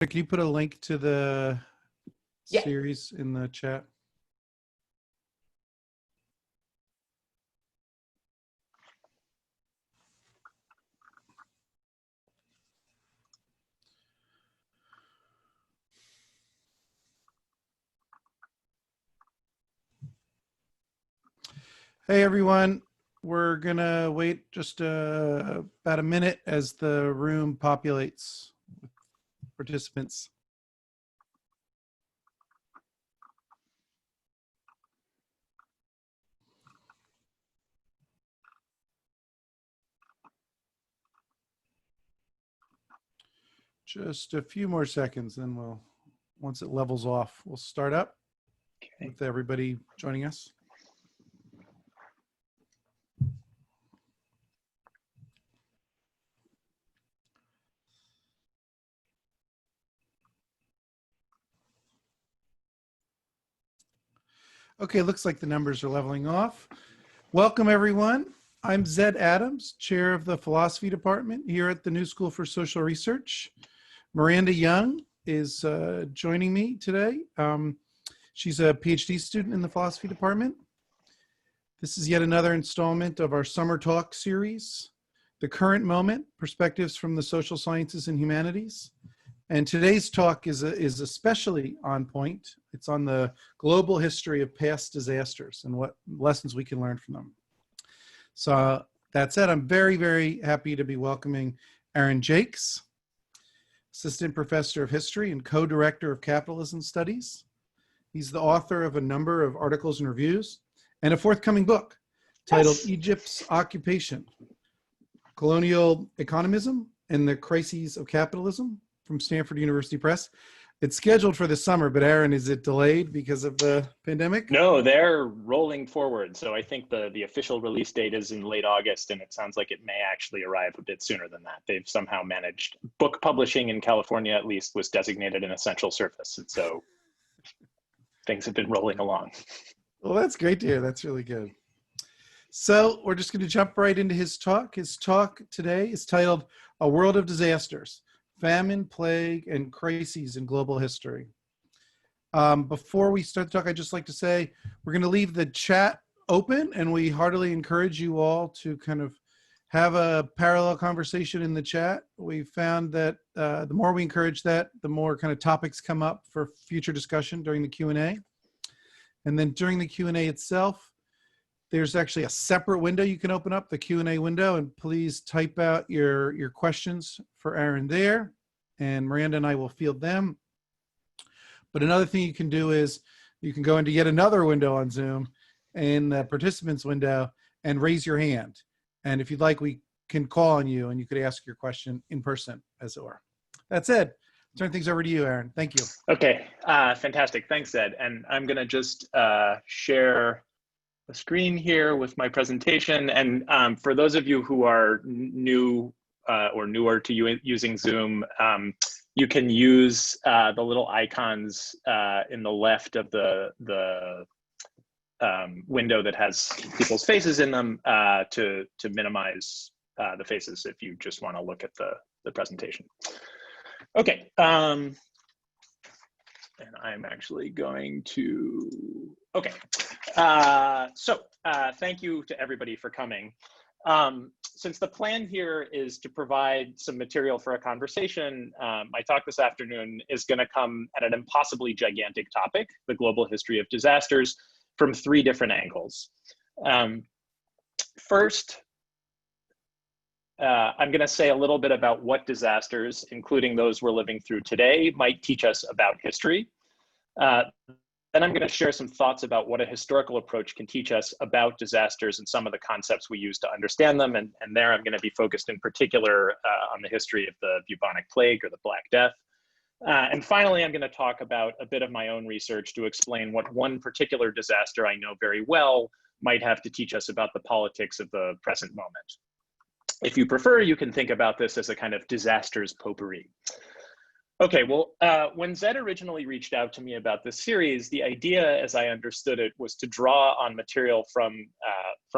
Can you put a link to the series in the chat? Hey everyone, we're gonna wait just about a minute as the room populates with participants. Just a few more seconds, then once it levels off, we'll start up with everybody joining us. Okay, looks like the numbers are leveling off. Welcome everyone. I'm Zed Adams, chair of the philosophy department here at the New School for Social Research. Miranda Young is joining me today. She's a PhD student in the philosophy department. This is yet another installment of our summer talk series, The Current Moment, Perspectives from the Social Sciences and Humanities. And today's talk is especially on point. It's on the global history of past disasters and what lessons we can learn from them. So that said, I'm very, very happy to be welcoming Aaron Jakes, Assistant Professor of History and Co-Director of Capitalism Studies. He's the author of a number of articles and reviews and a forthcoming book titled Egypt's Occupation, Colonial Economism and the Crises of Capitalism from Stanford University Press. It's scheduled for the summer, but Aaron, is it delayed because of the pandemic? No, they're rolling forward. So I think the official release date is in late August, and it sounds like it may actually arrive a bit sooner than that. They've somehow managed, book publishing in California at least was designated an essential service. And so things have been rolling along. Well, that's great to hear. That's really good. So we're just going to jump right into his talk. His talk today is titled A World of Disasters, Famine, Plague, and Crises in Global History. Before we start the talk, I'd just like to say we're going to leave the chat open, and we heartily encourage you all to kind of have a parallel conversation in the chat. We found that the more we encourage that, the more kind of topics come up for future discussion during the Q&A. And then during the Q&A itself, there's actually a separate window you can open up, the Q&A window, and please type out your questions for Aaron there, and Miranda and I will field them. But another thing you can do is you can go into yet another window on Zoom in the participants window and raise your hand. And if you'd like, we can call on you and you could ask your question in person, as it were. That's it. Turn things over to you, Aaron. Thank you. Okay, fantastic. Thanks, Ed. And I'm going to just share the screen here with my presentation. And for those of you who are new or newer to using Zoom, you can use the little icons in the left of the window that has people's faces in them to minimize the faces if you just want to look at the presentation. Okay, and I'm actually going to, okay. So thank you to everybody for coming. Since the plan here is to provide some material for a conversation, my talk this afternoon is going to come at an impossibly gigantic topic, the global history of disasters, from 3 different angles. First, I'm going to say a little bit about what disasters, including those we're living through today, might teach us about history. Then I'm going to share some thoughts about what a historical approach can teach us about disasters and some of the concepts we use to understand them. And there I'm going to be focused in particular on the history of the bubonic plague or the Black Death. And finally, I'm going to talk about a bit of my own research to explain what one particular disaster I know very well might have to teach us about the politics of the present moment. If you prefer, you can think about this as a kind of disasters potpourri. Okay, well, when Zed originally reached out to me about this series, the idea, as I understood it, was to draw on material from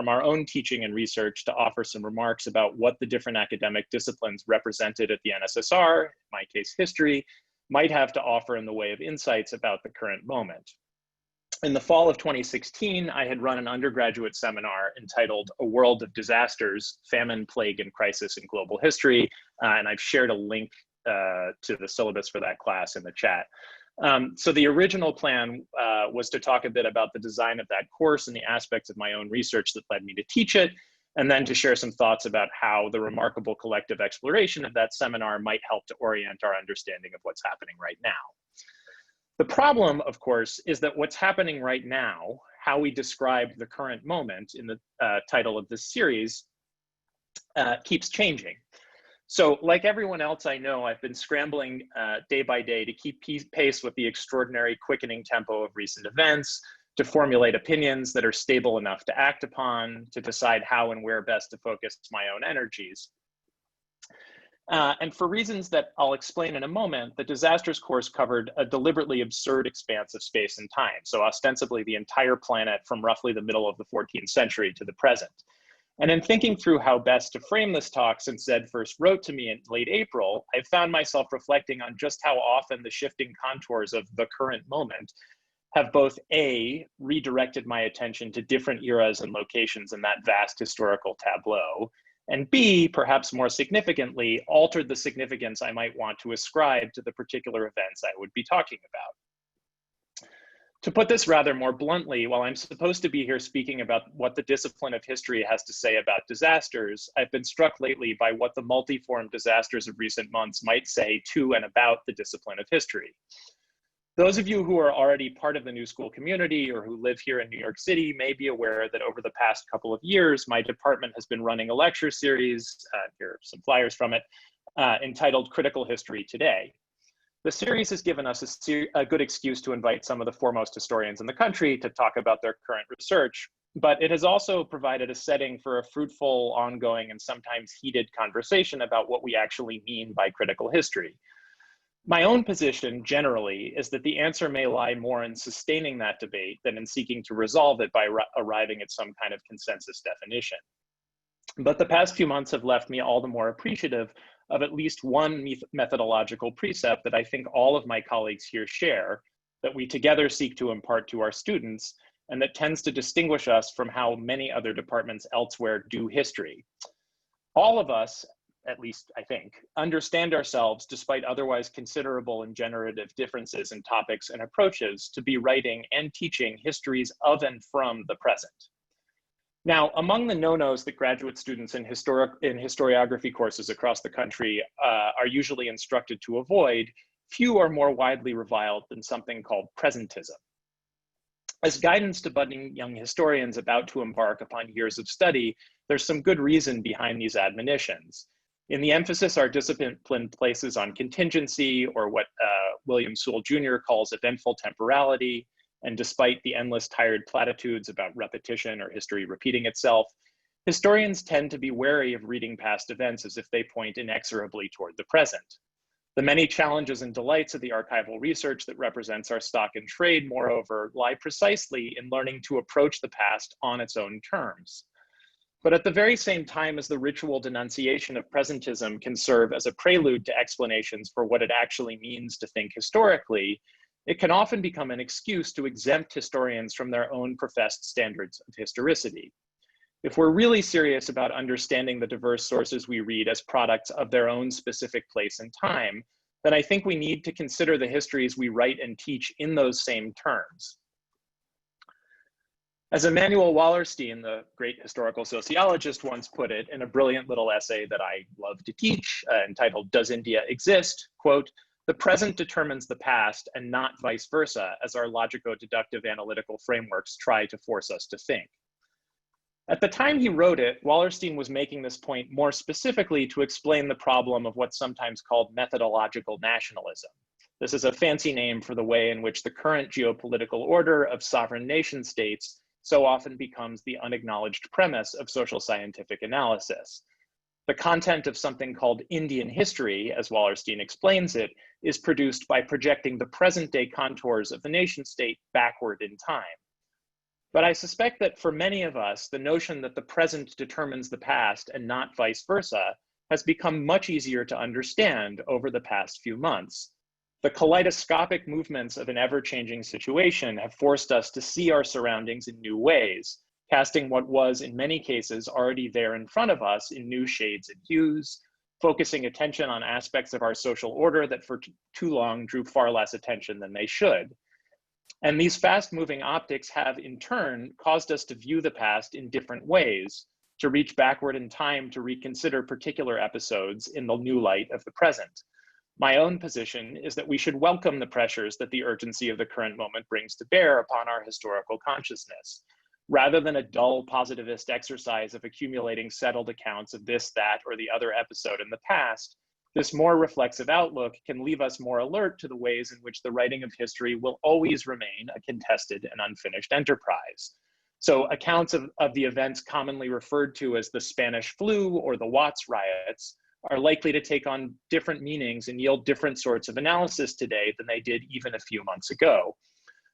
our own teaching and research to offer some remarks about what the different academic disciplines represented at the NSSR, in my case, history, might have to offer in the way of insights about the current moment. In the fall of 2016, I had run an undergraduate seminar entitled A World of Disasters, Famine, Plague, and Crisis in Global History, and I've shared a link to the syllabus for that class in the chat. So the original plan was to talk a bit about the design of that course and the aspects of my own research that led me to teach it, and then to share some thoughts about how the remarkable collective exploration of that seminar might help to orient our understanding of what's happening right now. The problem, of course, is that what's happening right now, how we describe the current moment in the title of this series, keeps changing. So like everyone else I know, I've been scrambling day by day to keep pace with the extraordinary quickening tempo of recent events, to formulate opinions that are stable enough to act upon, to decide how and where best to focus my own energies. And for reasons that I'll explain in a moment, the disasters course covered a deliberately absurd expanse of space and time, so ostensibly the entire planet from roughly the middle of the 14th century to the present. And in thinking through how best to frame this talk since Zed first wrote to me in late April, I found myself reflecting on just how often the shifting contours of the current moment have both A, redirected my attention to different eras and locations in that vast historical tableau, and B, perhaps more significantly, altered the significance I might want to ascribe to the particular events I would be talking about. To put this rather more bluntly, while I'm supposed to be here speaking about what the discipline of history has to say about disasters, I've been struck lately by what the multiform disasters of recent months might say to and about the discipline of history. Those of you who are already part of the New School community or who live here in New York City may be aware that over the past couple of years, my department has been running a lecture series, here are some flyers from it, entitled Critical History Today. The series has given us a good excuse to invite some of the foremost historians in the country to talk about their current research, but it has also provided a setting for a fruitful, ongoing, and sometimes heated conversation about what we actually mean by critical history. My own position, generally, is that the answer may lie more in sustaining that debate than in seeking to resolve it by arriving at some kind of consensus definition. But the past few months have left me all the more appreciative of at least one methodological precept that I think all of my colleagues here share, that we together seek to impart to our students, and that tends to distinguish us from how many other departments elsewhere do history. All of us, at least I think, understand ourselves, despite otherwise considerable and generative differences in topics and approaches, to be writing and teaching histories of and from the present. Now, among the no-nos that graduate students in historiography courses across the country are usually instructed to avoid, few are more widely reviled than something called presentism. As guidance to budding young historians about to embark upon years of study, there's some good reason behind these admonitions. In the emphasis our discipline places on contingency, or what William Sewell Jr. calls eventful temporality, and despite the endless tired platitudes about repetition or history repeating itself, historians tend to be wary of reading past events as if they point inexorably toward the present. The many challenges and delights of the archival research that represents our stock and trade, moreover, lie precisely in learning to approach the past on its own terms. But at the very same time as the ritual denunciation of presentism can serve as a prelude to explanations for what it actually means to think historically, it can often become an excuse to exempt historians from their own professed standards of historicity. If we're really serious about understanding the diverse sources we read as products of their own specific place and time, then I think we need to consider the histories we write and teach in those same terms. As Emanuel Wallerstein, the great historical sociologist, once put it in a brilliant little essay that I love to teach, entitled "Does India Exist?", quote, "The present determines the past and not vice versa, as our logico-deductive analytical frameworks try to force us to think." At the time he wrote it, Wallerstein was making this point more specifically to explain the problem of what's sometimes called methodological nationalism. This is a fancy name for the way in which the current geopolitical order of sovereign nation states so often becomes the unacknowledged premise of social scientific analysis. The content of something called Indian history, as Wallerstein explains it, is produced by projecting the present-day contours of the nation state backward in time. But I suspect that for many of us, the notion that the present determines the past and not vice versa has become much easier to understand over the past few months. The kaleidoscopic movements of an ever-changing situation have forced us to see our surroundings in new ways, casting what was, in many cases, already there in front of us in new shades and hues, focusing attention on aspects of our social order that for too long drew far less attention than they should. And these fast-moving optics have, in turn, caused us to view the past in different ways, to reach backward in time to reconsider particular episodes in the new light of the present. My own position is that we should welcome the pressures that the urgency of the current moment brings to bear upon our historical consciousness, rather than a dull positivist exercise of accumulating settled accounts of this, that, or the other episode in the past. This more reflexive outlook can leave us more alert to the ways in which the writing of history will always remain a contested and unfinished enterprise. So accounts of the events commonly referred to as the Spanish flu or the Watts riots are likely to take on different meanings and yield different sorts of analysis today than they did even a few months ago.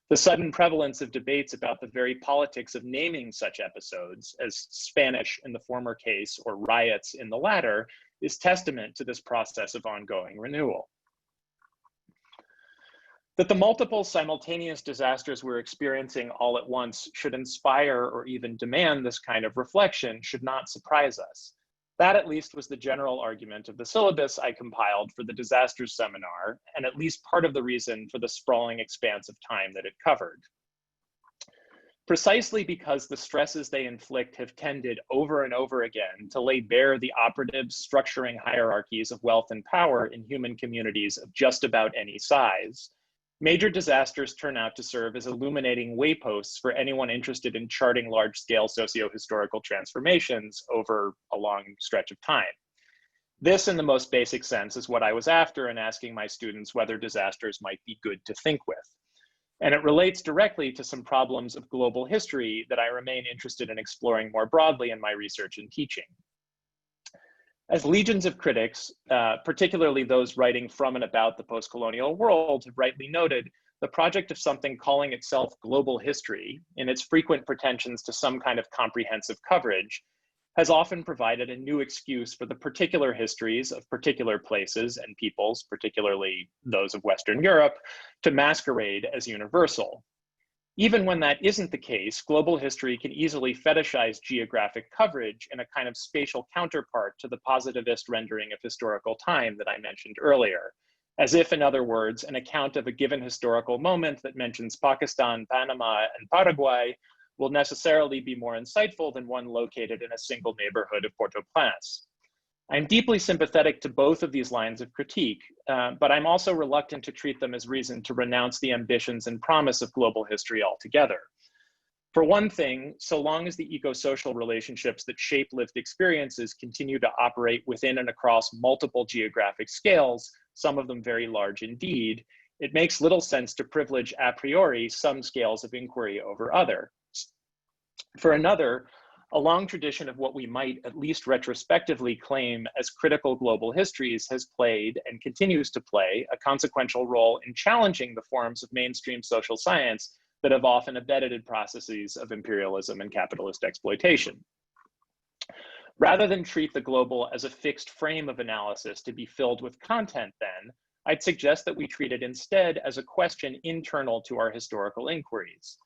The sudden prevalence of debates about the very politics of naming such episodes as Spanish in the former case or riots in the latter is testament to this process of ongoing renewal. That the multiple simultaneous disasters we're experiencing all at once should inspire or even demand this kind of reflection should not surprise us. That at least was the general argument of the syllabus I compiled for the disasters seminar, and at least part of the reason for the sprawling expanse of time that it covered. Precisely because the stresses they inflict have tended over and over again to lay bare the operative structuring hierarchies of wealth and power in human communities of just about any size, major disasters turn out to serve as illuminating wayposts for anyone interested in charting large-scale socio-historical transformations over a long stretch of time. This, in the most basic sense, is what I was after in asking my students whether disasters might be good to think with. And it relates directly to some problems of global history that I remain interested in exploring more broadly in my research and teaching. As legions of critics, particularly those writing from and about the post-colonial world, have rightly noted, the project of something calling itself global history, in its frequent pretensions to some kind of comprehensive coverage, has often provided a new excuse for the particular histories of particular places and peoples, particularly those of Western Europe, to masquerade as universal. Even when that isn't the case, global history can easily fetishize geographic coverage in a kind of spatial counterpart to the positivist rendering of historical time that I mentioned earlier, as if, in other words, an account of a given historical moment that mentions Pakistan, Panama, and Paraguay will necessarily be more insightful than one located in a single neighborhood of Port-au-Prince. I'm deeply sympathetic to both of these lines of critique, but I'm also reluctant to treat them as reason to renounce the ambitions and promise of global history altogether. For one thing, so long as the eco-social relationships that shape lived experiences continue to operate within and across multiple geographic scales, some of them very large indeed, it makes little sense to privilege a priori some scales of inquiry over others. For another, a long tradition of what we might at least retrospectively claim as critical global histories has played and continues to play a consequential role in challenging the forms of mainstream social science that have often abetted processes of imperialism and capitalist exploitation. Rather than treat the global as a fixed frame of analysis to be filled with content then, I'd suggest that we treat it instead as a question internal to our historical inquiries.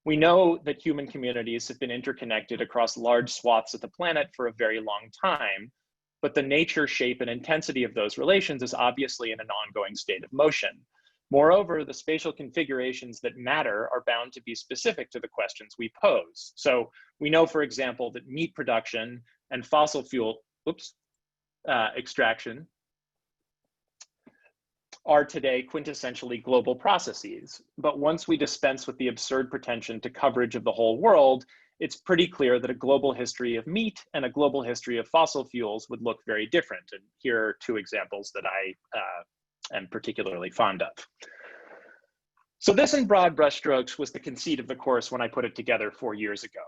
We know that human communities have been interconnected across large swaths of the planet for a very long time, but the nature, shape, and intensity of those relations is obviously in an ongoing state of motion. Moreover, the spatial configurations that matter are bound to be specific to the questions we pose. So we know, for example, that meat production and fossil fuel extraction are today quintessentially global processes. But once we dispense with the absurd pretension to coverage of the whole world, it's pretty clear that a global history of meat and a global history of fossil fuels would look very different. And here are two examples that I am particularly fond of. So this, in broad brushstrokes, was the conceit of the course when I put it together 4 years ago.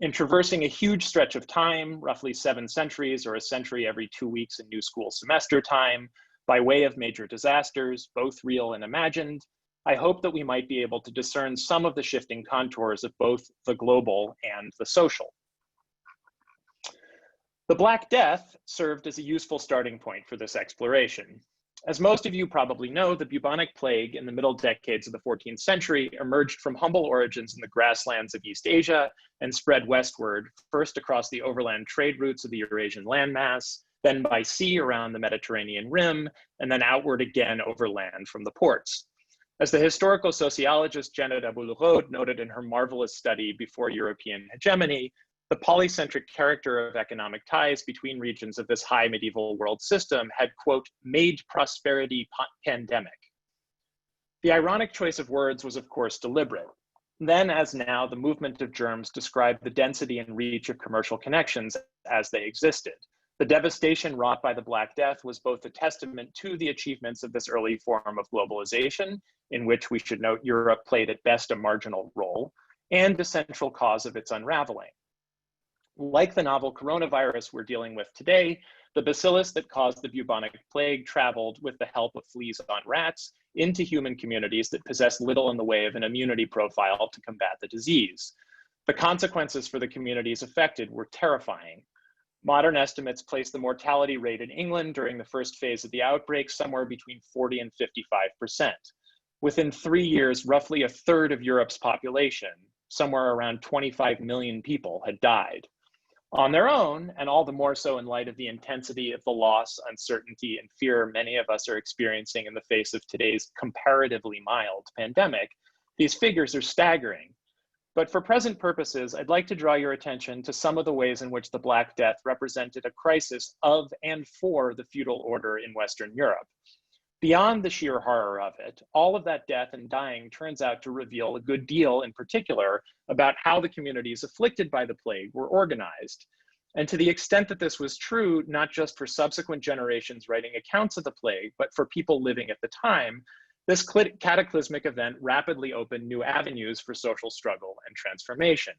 In traversing a huge stretch of time, roughly 7 centuries or a century every 2 weeks in new school semester time, by way of major disasters, both real and imagined, I hope that we might be able to discern some of the shifting contours of both the global and the social. The Black Death served as a useful starting point for this exploration. As most of you probably know, the bubonic plague in the middle decades of the 14th century emerged from humble origins in the grasslands of East Asia and spread westward, first across the overland trade routes of the Eurasian landmass, then by sea around the Mediterranean rim, and then outward again overland from the ports. As the historical sociologist Janet Abou-Lerode noted in her marvelous study Before European Hegemony, the polycentric character of economic ties between regions of this high medieval world system had, quote, made prosperity pandemic. The ironic choice of words was, of course, deliberate. Then, as now, the movement of germs described the density and reach of commercial connections as they existed. The devastation wrought by the Black Death was both a testament to the achievements of this early form of globalization, in which we should note Europe played at best a marginal role, and the central cause of its unraveling. Like the novel coronavirus we're dealing with today, the bacillus that caused the bubonic plague traveled with the help of fleas on rats into human communities that possess little in the way of an immunity profile to combat the disease. The consequences for the communities affected were terrifying. Modern estimates place the mortality rate in England during the first phase of the outbreak somewhere between 40 and 55%. Within 3 years, roughly a third of Europe's population, somewhere around 25 million people, had died. On their own, and all the more so in light of the intensity of the loss, uncertainty, and fear many of us are experiencing in the face of today's comparatively mild pandemic, these figures are staggering. But for present purposes, I'd like to draw your attention to some of the ways in which the Black Death represented a crisis of and for the feudal order in Western Europe. Beyond the sheer horror of it, all of that death and dying turns out to reveal a good deal in particular about how the communities afflicted by the plague were organized. And to the extent that this was true, not just for subsequent generations writing accounts of the plague, but for people living at the time, this cataclysmic event rapidly opened new avenues for social struggle and transformation.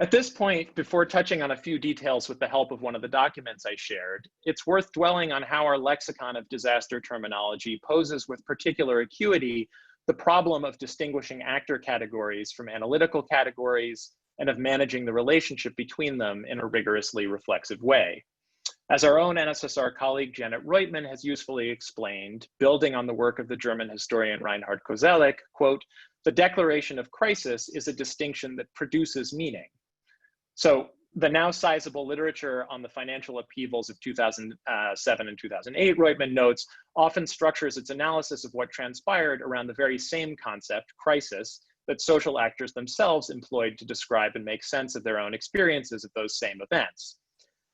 At this point, before touching on a few details with the help of one of the documents I shared, it's worth dwelling on how our lexicon of disaster terminology poses with particular acuity the problem of distinguishing actor categories from analytical categories and of managing the relationship between them in a rigorously reflexive way. As our own NSSR colleague Janet Reutman has usefully explained, building on the work of the German historian Reinhard Koselleck, quote, the declaration of crisis is a distinction that produces meaning. So the now sizable literature on the financial upheavals of 2007 and 2008, Reutman notes, often structures its analysis of what transpired around the very same concept, crisis, that social actors themselves employed to describe and make sense of their own experiences of those same events.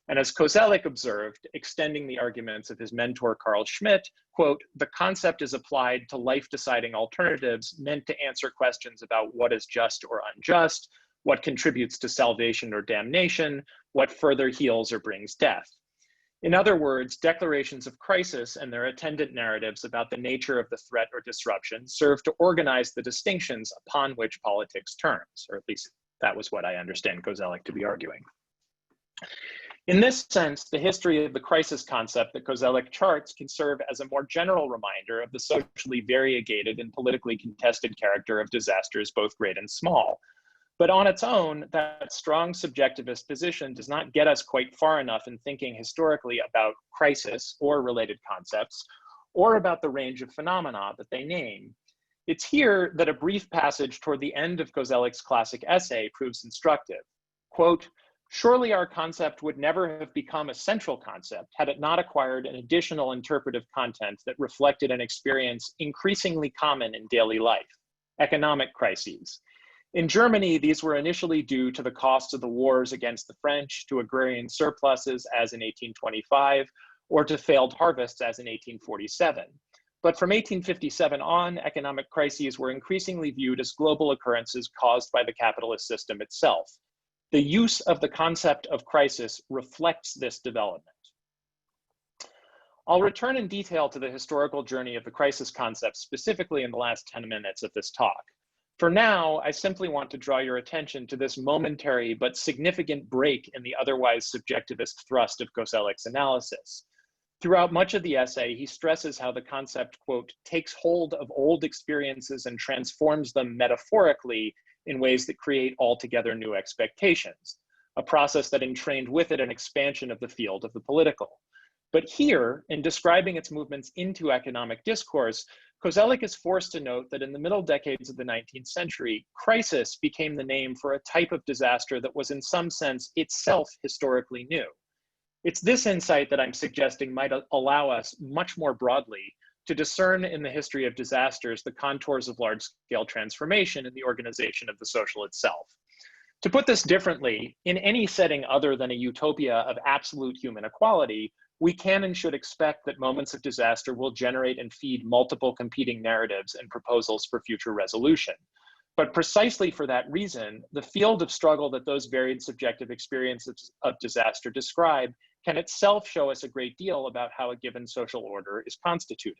And as Koselleck observed, extending the arguments of his mentor Carl Schmitt, quote, the concept is applied to life-deciding alternatives meant to answer questions about what is just or unjust, what contributes to salvation or damnation, what further heals or brings death. In other words, declarations of crisis and their attendant narratives about the nature of the threat or disruption serve to organize the distinctions upon which politics turns, or at least that was what I understand Koselleck to be arguing. In this sense, the history of the crisis concept that Koselleck charts can serve as a more general reminder of the socially variegated and politically contested character of disasters both great and small. But on its own, that strong subjectivist position does not get us quite far enough in thinking historically about crisis or related concepts, or about the range of phenomena that they name. It's here that a brief passage toward the end of Koselleck's classic essay proves instructive. Quote, surely our concept would never have become a central concept had it not acquired an additional interpretive content that reflected an experience increasingly common in daily life, economic crises. In Germany, these were initially due to the costs of the wars against the French, to agrarian surpluses as in 1825, or to failed harvests as in 1847. But from 1857 on, economic crises were increasingly viewed as global occurrences caused by the capitalist system itself. The use of the concept of crisis reflects this development. I'll return in detail to the historical journey of the crisis concept specifically in the last 10 minutes of this talk. For now, I simply want to draw your attention to this momentary but significant break in the otherwise subjectivist thrust of Koselleck's analysis. Throughout much of the essay, he stresses how the concept, quote, takes hold of old experiences and transforms them metaphorically in ways that create altogether new expectations, a process that entrained with it an expansion of the field of the political. But here, in describing its movements into economic discourse, Kozelik is forced to note that in the middle decades of the 19th century, crisis became the name for a type of disaster that was in some sense itself historically new. It's this insight that I'm suggesting might allow us much more broadly to discern in the history of disasters the contours of large-scale transformation in the organization of the social itself. To put this differently, in any setting other than a utopia of absolute human equality, we can and should expect that moments of disaster will generate and feed multiple competing narratives and proposals for future resolution. But precisely for that reason, the field of struggle that those varied subjective experiences of disaster describe can itself show us a great deal about how a given social order is constituted.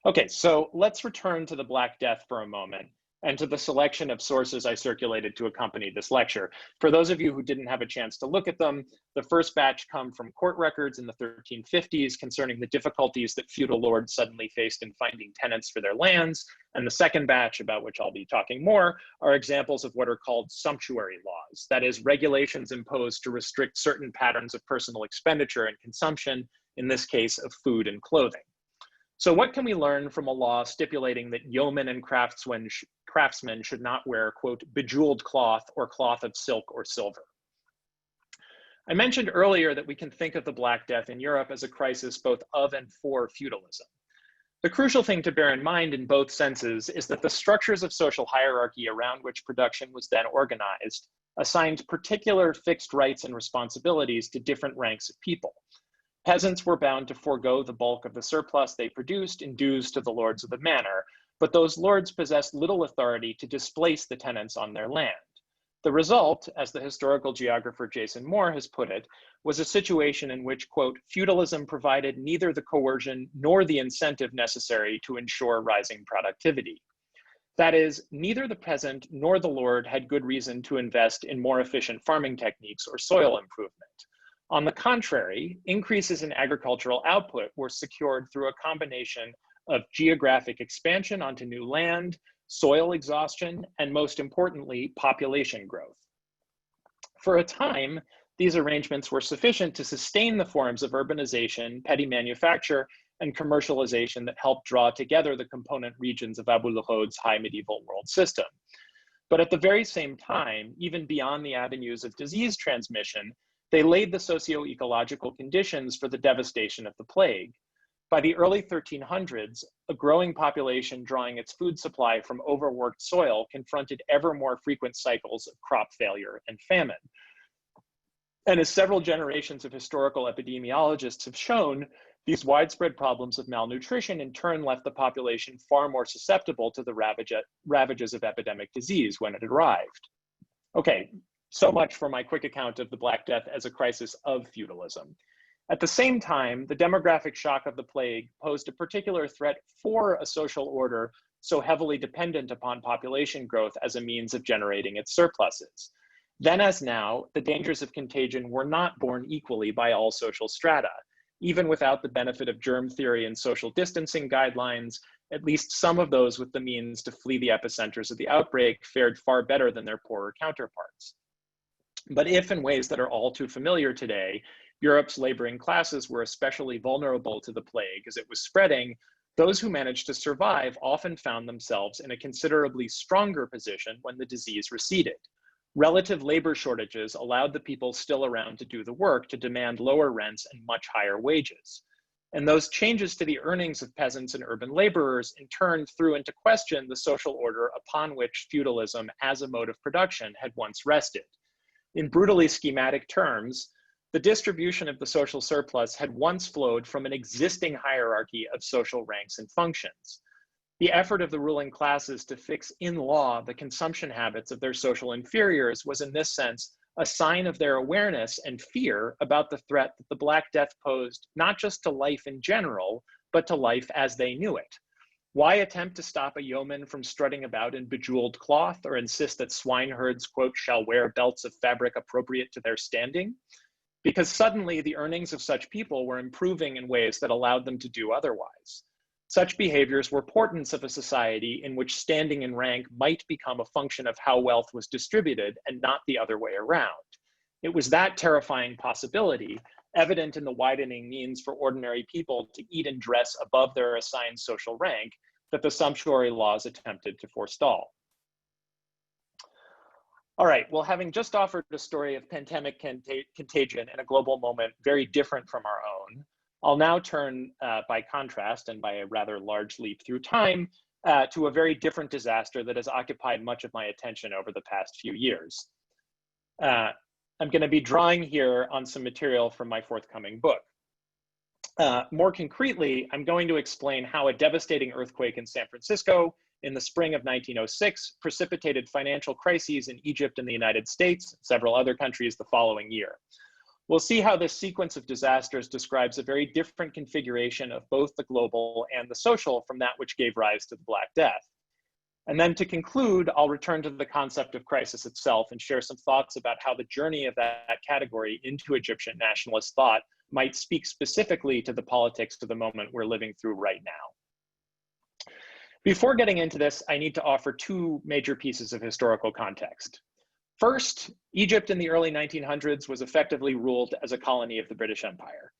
Okay, so let's return to the Black Death for a moment and to the selection of sources I circulated to accompany this lecture. For those of you who didn't have a chance to look at them, the first batch come from court records in the 1350s concerning the difficulties that feudal lords suddenly faced in finding tenants for their lands. And the second batch, about which I'll be talking more, are examples of what are called sumptuary laws, that is, regulations imposed to restrict certain patterns of personal expenditure and consumption, in this case of food and clothing. So what can we learn from a law stipulating that yeomen and craftsmen should not wear, quote, bejeweled cloth or cloth of silk or silver? I mentioned earlier that we can think of the Black Death in Europe as a crisis both of and for feudalism. The crucial thing to bear in mind in both senses is that the structures of social hierarchy around which production was then organized assigned particular fixed rights and responsibilities to different ranks of people. Peasants were bound to forego the bulk of the surplus they produced in dues to the lords of the manor, but those lords possessed little authority to displace the tenants on their land. The result, as the historical geographer Jason Moore has put it, was a situation in which, quote, feudalism provided neither the coercion nor the incentive necessary to ensure rising productivity. That is, neither the peasant nor the lord had good reason to invest in more efficient farming techniques or soil improvement. On the contrary, increases in agricultural output were secured through a combination of geographic expansion onto new land, soil exhaustion, and most importantly, population growth. For a time, these arrangements were sufficient to sustain the forms of urbanization, petty manufacture, and commercialization that helped draw together the component regions of Abu Luhod's high medieval world system. But at the very same time, even beyond the avenues of disease transmission, they laid the socio-ecological conditions for the devastation of the plague. By the early 1300s, a growing population drawing its food supply from overworked soil confronted ever more frequent cycles of crop failure and famine. And as several generations of historical epidemiologists have shown, these widespread problems of malnutrition in turn left the population far more susceptible to the ravages of epidemic disease when it arrived. Okay, so much for my quick account of the Black Death as a crisis of feudalism. At the same time, the demographic shock of the plague posed a particular threat for a social order so heavily dependent upon population growth as a means of generating its surpluses. Then as now, the dangers of contagion were not borne equally by all social strata. Even without the benefit of germ theory and social distancing guidelines, at least some of those with the means to flee the epicenters of the outbreak fared far better than their poorer counterparts. But if, in ways that are all too familiar today, Europe's laboring classes were especially vulnerable to the plague as it was spreading, those who managed to survive often found themselves in a considerably stronger position when the disease receded. Relative labor shortages allowed the people still around to do the work to demand lower rents and much higher wages. And those changes to the earnings of peasants and urban laborers in turn threw into question the social order upon which feudalism as a mode of production had once rested. In brutally schematic terms, the distribution of the social surplus had once flowed from an existing hierarchy of social ranks and functions. The effort of the ruling classes to fix in law the consumption habits of their social inferiors was in this sense a sign of their awareness and fear about the threat that the Black Death posed not just to life in general, but to life as they knew it. Why attempt to stop a yeoman from strutting about in bejeweled cloth or insist that swineherds, quote, shall wear belts of fabric appropriate to their standing? Because suddenly the earnings of such people were improving in ways that allowed them to do otherwise. Such behaviors were portents of a society in which standing and rank might become a function of how wealth was distributed and not the other way around. It was that terrifying possibility evident in the widening means for ordinary people to eat and dress above their assigned social rank that the sumptuary laws attempted to forestall. All right, well, having just offered a story of pandemic contagion in a global moment very different from our own, I'll now turn, by contrast and by a rather large leap through time, to a very different disaster that has occupied much of my attention over the past few years. I'm going to be drawing here on some material from my forthcoming book. More concretely, I'm going to explain how a devastating earthquake in San Francisco in the spring of 1906 precipitated financial crises in Egypt and the United States, and several other countries the following year. We'll see how this sequence of disasters describes a very different configuration of both the global and the social from that which gave rise to the Black Death. And then to conclude, I'll return to the concept of crisis itself and share some thoughts about how the journey of that category into Egyptian nationalist thought might speak specifically to the politics of the moment we're living through right now. Before getting into this, I need to offer two major pieces of historical context. First, Egypt in the early 1900s was effectively ruled as a colony of the British Empire.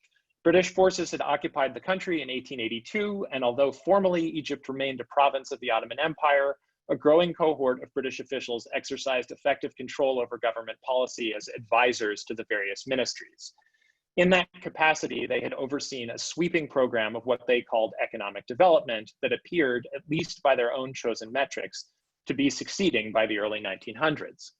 British forces had occupied the country in 1882, and although formally Egypt remained a province of the Ottoman Empire, a growing cohort of British officials exercised effective control over government policy as advisors to the various ministries. In that capacity, they had overseen a sweeping program of what they called economic development that appeared, at least by their own chosen metrics, to be succeeding by the early 1900s.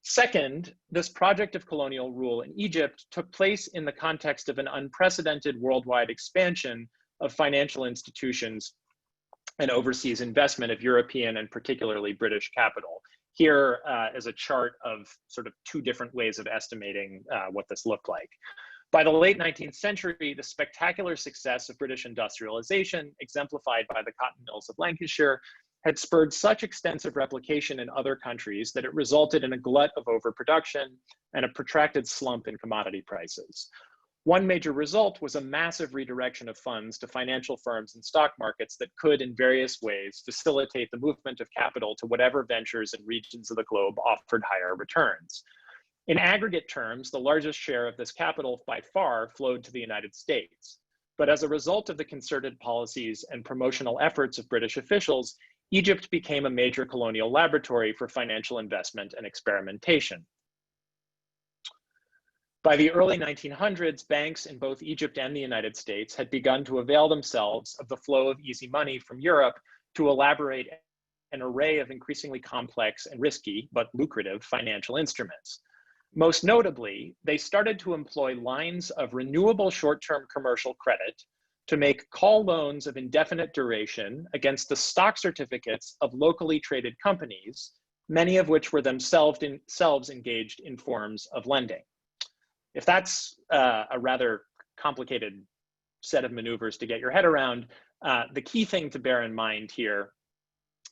Second, this project of colonial rule in Egypt took place in the context of an unprecedented worldwide expansion of financial institutions and overseas investment of European and particularly British capital. Here is a chart of sort of two different ways of estimating what this looked like. By the late 19th century, the spectacular success of British industrialization, exemplified by the cotton mills of Lancashire, had spurred such extensive replication in other countries that it resulted in a glut of overproduction and a protracted slump in commodity prices. One major result was a massive redirection of funds to financial firms and stock markets that could, in various ways, facilitate the movement of capital to whatever ventures and regions of the globe offered higher returns. In aggregate terms, the largest share of this capital by far flowed to the United States. But as a result of the concerted policies and promotional efforts of British officials, Egypt became a major colonial laboratory for financial investment and experimentation. By the early 1900s, banks in both Egypt and the United States had begun to avail themselves of the flow of easy money from Europe to elaborate an array of increasingly complex and risky, but lucrative financial instruments. Most notably, they started to employ lines of renewable short-term commercial credit to make call loans of indefinite duration against the stock certificates of locally traded companies, many of which were themselves engaged in forms of lending. If that's a rather complicated set of maneuvers to get your head around, the key thing to bear in mind here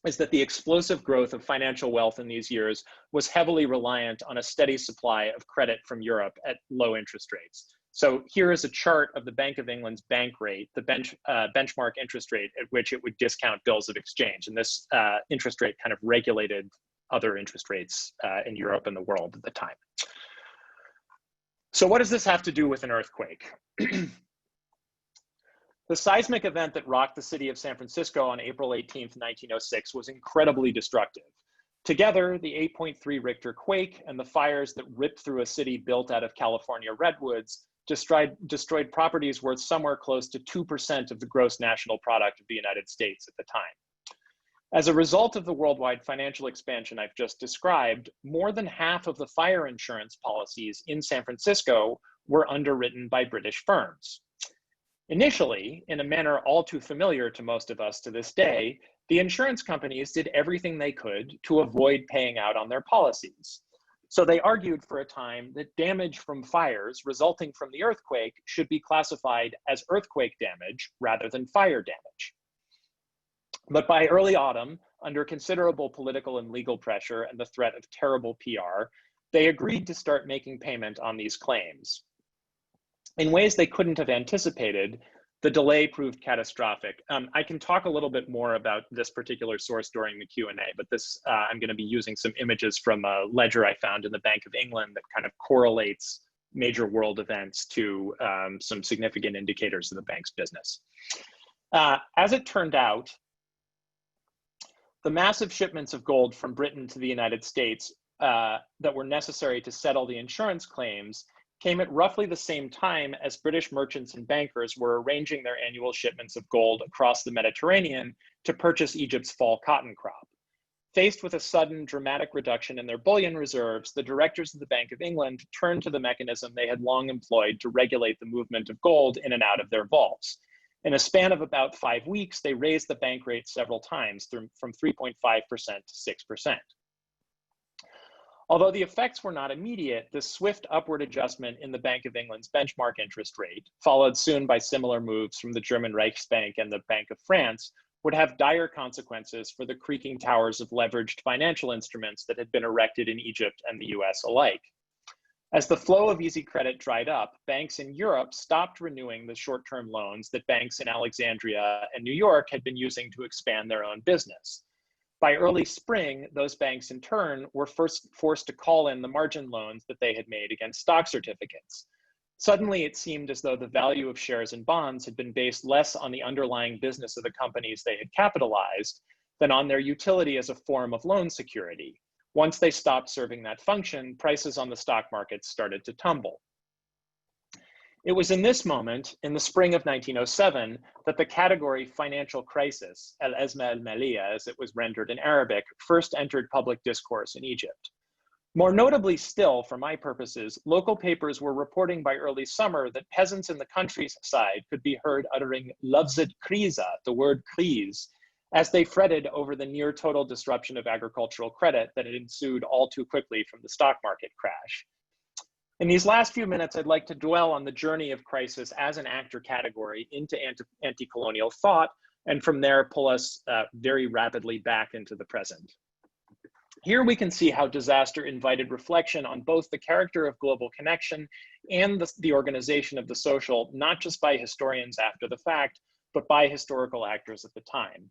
is that the explosive growth of financial wealth in these years was heavily reliant on a steady supply of credit from Europe at low interest rates. So here is a chart of the Bank of England's bank rate, the benchmark interest rate at which it would discount bills of exchange. And this interest rate kind of regulated other interest rates in Europe and the world at the time. So what does this have to do with an earthquake? The seismic event that rocked the city of San Francisco on April 18th, 1906 was incredibly destructive. Together, the 8.3 Richter quake and the fires that ripped through a city built out of California redwoods destroyed properties worth somewhere close to 2% of the gross national product of the United States at the time. As a result of the worldwide financial expansion I've just described, more than half of the fire insurance policies in San Francisco were underwritten by British firms. Initially, in a manner all too familiar to most of us to this day, the insurance companies did everything they could to avoid paying out on their policies. So they argued for a time that damage from fires resulting from the earthquake should be classified as earthquake damage rather than fire damage. But by early autumn, under considerable political and legal pressure and the threat of terrible PR, they agreed to start making payment on these claims. In ways they couldn't have anticipated, the delay proved catastrophic. I can talk a little bit more about this particular source during the Q&A, but this I'm going to be using some images from a ledger I found in the Bank of England that kind of correlates major world events to some significant indicators of the bank's business. As it turned out, the massive shipments of gold from Britain to the United States that were necessary to settle the insurance claims came at roughly the same time as British merchants and bankers were arranging their annual shipments of gold across the Mediterranean to purchase Egypt's fall cotton crop. Faced with a sudden dramatic reduction in their bullion reserves, the directors of the Bank of England turned to the mechanism they had long employed to regulate the movement of gold in and out of their vaults. In a span of about 5 weeks, they raised the bank rate several times from 3.5% to 6%. Although the effects were not immediate, this swift upward adjustment in the Bank of England's benchmark interest rate, followed soon by similar moves from the German Reichsbank and the Bank of France, would have dire consequences for the creaking towers of leveraged financial instruments that had been erected in Egypt and the US alike. As the flow of easy credit dried up, banks in Europe stopped renewing the short-term loans that banks in Alexandria and New York had been using to expand their own business. By early spring, those banks in turn were first forced to call in the margin loans that they had made against stock certificates. Suddenly, it seemed as though the value of shares and bonds had been based less on the underlying business of the companies they had capitalized than on their utility as a form of loan security. Once they stopped serving that function, prices on the stock market started to tumble. It was in this moment, in the spring of 1907, that the category financial crisis, al-Azma al-Maliya as it was rendered in Arabic, first entered public discourse in Egypt. More notably still, for my purposes, local papers were reporting by early summer that peasants in the countryside could be heard uttering lafzat kriza, the word kriz, as they fretted over the near total disruption of agricultural credit that had ensued all too quickly from the stock market crash. In these last few minutes, I'd like to dwell on the journey of crisis as an actor category into anti-colonial thought, and from there pull us very rapidly back into the present. Here we can see how disaster invited reflection on both the character of global connection and the organization of the social, not just by historians after the fact, but by historical actors at the time.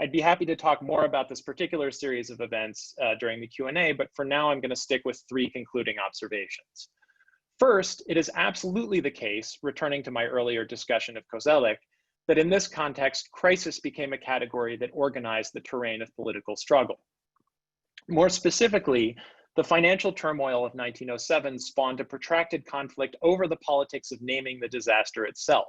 I'd be happy to talk more about this particular series of events during the Q&A, but for now I'm going to stick with 3 concluding observations. First, it is absolutely the case, returning to my earlier discussion of Koselleck, that in this context, crisis became a category that organized the terrain of political struggle. More specifically, the financial turmoil of 1907 spawned a protracted conflict over the politics of naming the disaster itself.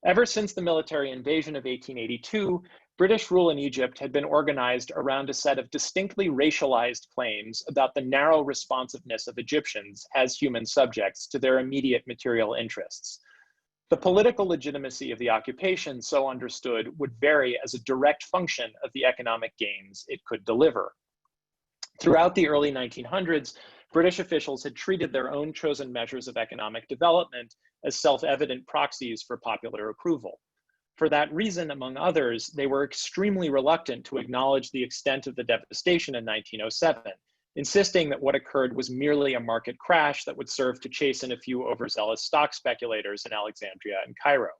Ever since the military invasion of 1882, British rule in Egypt had been organized around a set of distinctly racialized claims about the narrow responsiveness of Egyptians as human subjects to their immediate material interests. The political legitimacy of the occupation, so understood, would vary as a direct function of the economic gains it could deliver. Throughout the early 1900s, British officials had treated their own chosen measures of economic development as self-evident proxies for popular approval. For that reason, among others, they were extremely reluctant to acknowledge the extent of the devastation in 1907, insisting that what occurred was merely a market crash that would serve to chasten a few overzealous stock speculators in Alexandria and Cairo.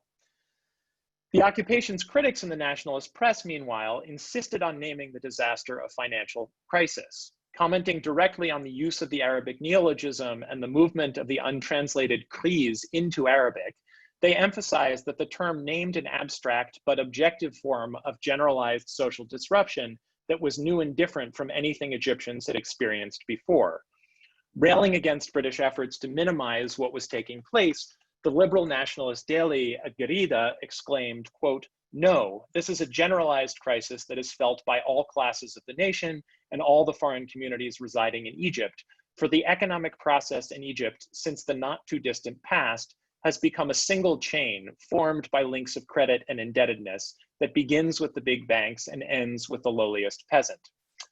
The occupation's critics in the nationalist press, meanwhile, insisted on naming the disaster a financial crisis. Commenting directly on the use of the Arabic neologism and the movement of the untranslated kriz into Arabic, they emphasized that the term named an abstract but objective form of generalized social disruption that was new and different from anything Egyptians had experienced before. Railing against British efforts to minimize what was taking place, the liberal nationalist daily Al-Garida exclaimed, quote, "No, this is a generalized crisis that is felt by all classes of the nation and all the foreign communities residing in Egypt, for the economic process in Egypt since the not too distant past has become a single chain formed by links of credit and indebtedness that begins with the big banks and ends with the lowliest peasant."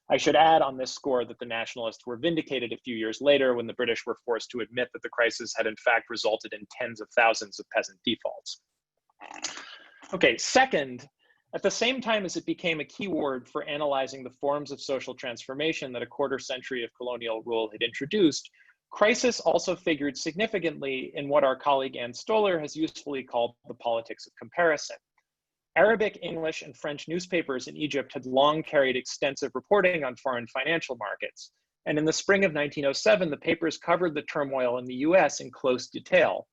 I should add on this score that the nationalists were vindicated a few years later when the British were forced to admit that the crisis had in fact resulted in tens of thousands of peasant defaults. Okay, second, at the same time as it became a key word for analyzing the forms of social transformation that a quarter century of colonial rule had introduced, crisis also figured significantly in what our colleague Ann Stoller has usefully called the politics of comparison. Arabic, English, and French newspapers in Egypt had long carried extensive reporting on foreign financial markets. And in the spring of 1907, the papers covered the turmoil in the US in close detail.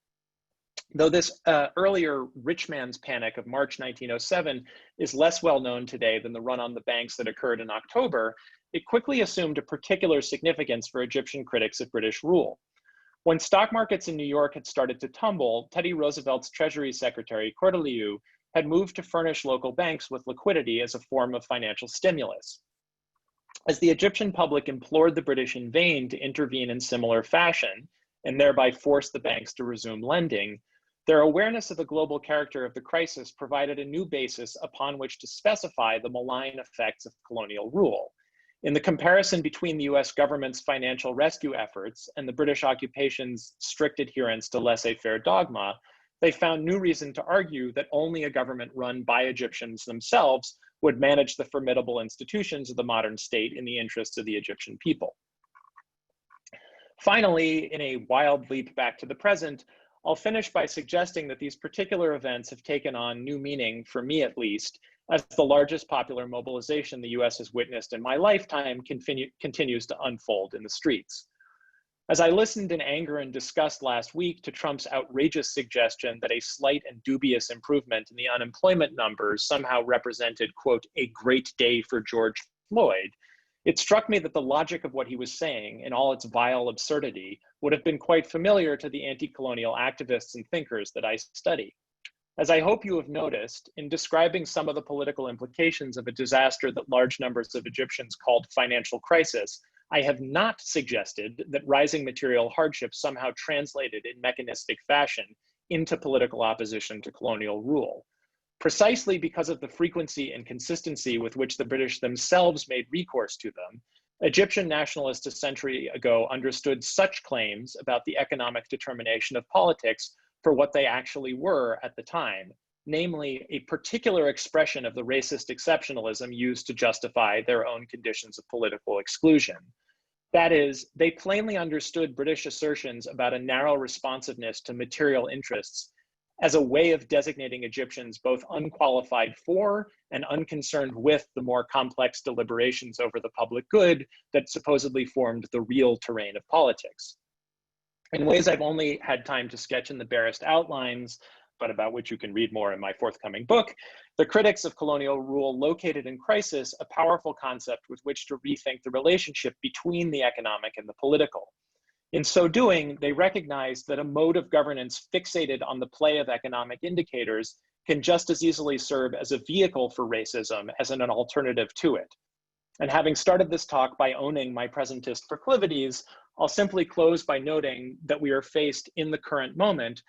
Though this earlier rich man's panic of March 1907 is less well known today than the run on the banks that occurred in October, it quickly assumed a particular significance for Egyptian critics of British rule. When stock markets in New York had started to tumble, Teddy Roosevelt's Treasury Secretary, Cortelyou, had moved to furnish local banks with liquidity as a form of financial stimulus. As the Egyptian public implored the British in vain to intervene in similar fashion, and thereby force the banks to resume lending, their awareness of the global character of the crisis provided a new basis upon which to specify the malign effects of colonial rule. In the comparison between the US government's financial rescue efforts and the British occupation's strict adherence to laissez-faire dogma, they found new reason to argue that only a government run by Egyptians themselves would manage the formidable institutions of the modern state in the interests of the Egyptian people. Finally, in a wild leap back to the present, I'll finish by suggesting that these particular events have taken on new meaning, for me at least, as the largest popular mobilization the US has witnessed in my lifetime continues to unfold in the streets. As I listened in anger and disgust last week to Trump's outrageous suggestion that a slight and dubious improvement in the unemployment numbers somehow represented, quote, a great day for George Floyd, it struck me that the logic of what he was saying, in all its vile absurdity, would have been quite familiar to the anti-colonial activists and thinkers that I study. As I hope you have noticed, in describing some of the political implications of a disaster that large numbers of Egyptians called financial crisis, I have not suggested that rising material hardship somehow translated in mechanistic fashion into political opposition to colonial rule. Precisely because of the frequency and consistency with which the British themselves made recourse to them, Egyptian nationalists a century ago understood such claims about the economic determination of politics for what they actually were at the time, namely a particular expression of the racist exceptionalism used to justify their own conditions of political exclusion. That is, they plainly understood British assertions about a narrow responsiveness to material interests as a way of designating Egyptians both unqualified for and unconcerned with the more complex deliberations over the public good that supposedly formed the real terrain of politics. In ways I've only had time to sketch in the barest outlines, but about which you can read more in my forthcoming book, the critics of colonial rule located in crisis a powerful concept with which to rethink the relationship between the economic and the political. In so doing, they recognized that a mode of governance fixated on the play of economic indicators can just as easily serve as a vehicle for racism as an alternative to it. And having started this talk by owning my presentist proclivities, I'll simply close by noting that we are faced in the current moment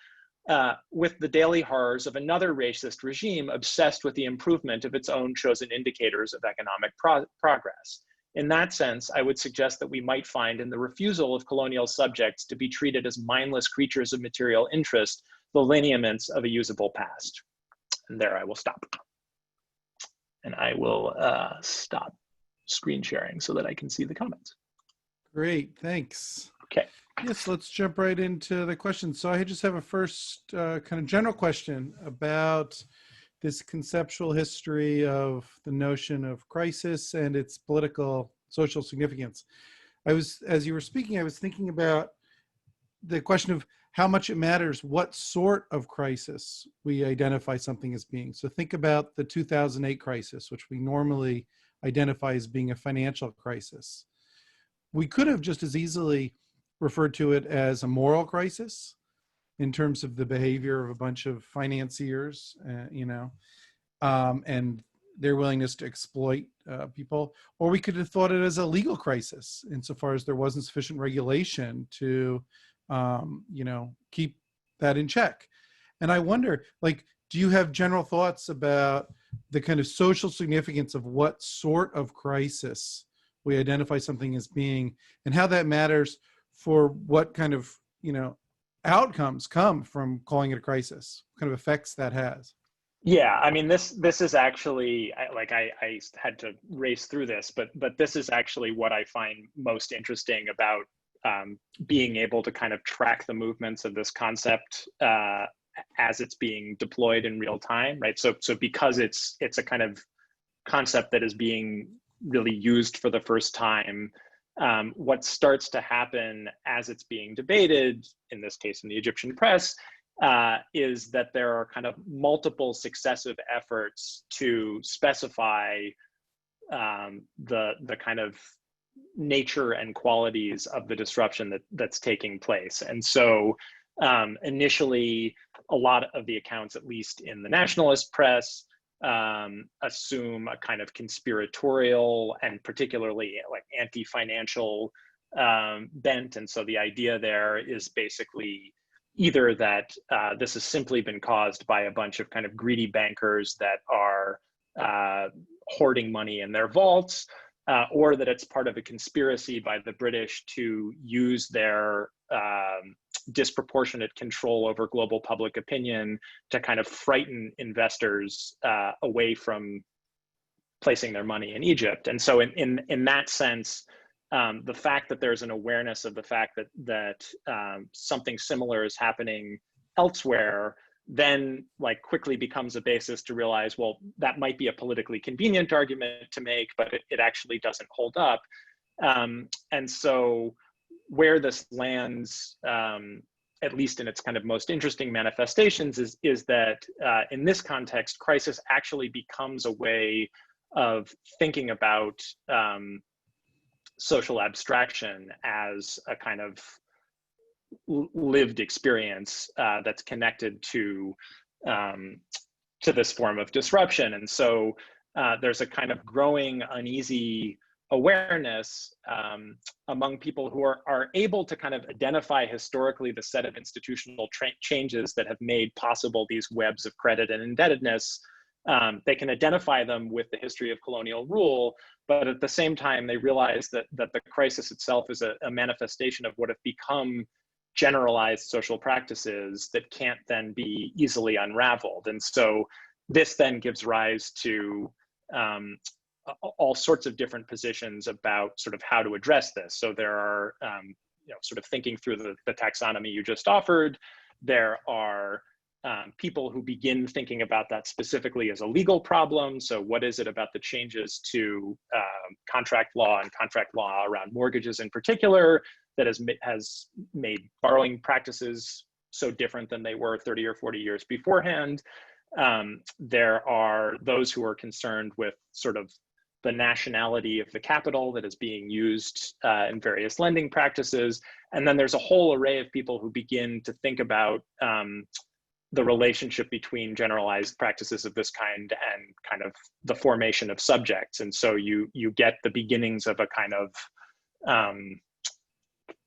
with the daily horrors of another racist regime obsessed with the improvement of its own chosen indicators of economic progress. In that sense, I would suggest that we might find in the refusal of colonial subjects to be treated as mindless creatures of material interest, the lineaments of a usable past. And there I will stop. And I will stop screen sharing so that I can see the comments. Great, thanks. Okay. Yes, let's jump right into the questions. So I just have a first kind of general question about this conceptual history of the notion of crisis and its political social significance. As you were speaking, I was thinking about the question of how much it matters what sort of crisis we identify something as being. So think about the 2008 crisis, which we normally identify as being a financial crisis. We could have just as easily referred to it as a moral crisis in terms of the behavior of a bunch of financiers, and their willingness to exploit people. Or we could have thought it as a legal crisis insofar as there wasn't sufficient regulation to, keep that in check. And I wonder, do you have general thoughts about the kind of social significance of what sort of crisis we identify something as being, and how that matters for what kind of, outcomes come from calling it a crisis, what kind of effects that has? Yeah, I mean, this is actually, I had to race through this, but this is actually what I find most interesting about being able to kind of track the movements of this concept as it's being deployed in real time, right? So because it's a kind of concept that is being really used for the first time what starts to happen as it's being debated, in this case in the Egyptian press, is that there are kind of multiple successive efforts to specify the kind of nature and qualities of the disruption that's taking place. And so initially, a lot of the accounts, at least in the nationalist press, assume a kind of conspiratorial and particularly like anti-financial bent. And so the idea there is basically either that this has simply been caused by a bunch of kind of greedy bankers that are hoarding money in their vaults, or that it's part of a conspiracy by the British to use their disproportionate control over global public opinion to kind of frighten investors away from placing their money in Egypt. And so in that sense, the fact that there's an awareness of the fact that something similar is happening elsewhere then like quickly becomes a basis to realize, well, that might be a politically convenient argument to make, but it actually doesn't hold up. And so where this lands, at least in its kind of most interesting manifestations, is that in this context, crisis actually becomes a way of thinking about social abstraction as a kind of lived experience that's connected to this form of disruption. And so there's a kind of growing uneasy awareness among people who are able to kind of identify historically the set of institutional changes that have made possible these webs of credit and indebtedness. They can identify them with the history of colonial rule, but at the same time, they realize that the crisis itself is a manifestation of what have become generalized social practices that can't then be easily unraveled. And so this then gives rise to all sorts of different positions about sort of how to address this. So there are, sort of thinking through the taxonomy you just offered, there are people who begin thinking about that specifically as a legal problem. So what is it about the changes to contract law and contract law around mortgages in particular that has made borrowing practices so different than they were 30 or 40 years beforehand? There are those who are concerned with sort of the nationality of the capital that is being used in various lending practices. And then there's a whole array of people who begin to think about the relationship between generalized practices of this kind and kind of the formation of subjects. And so you get the beginnings of a kind of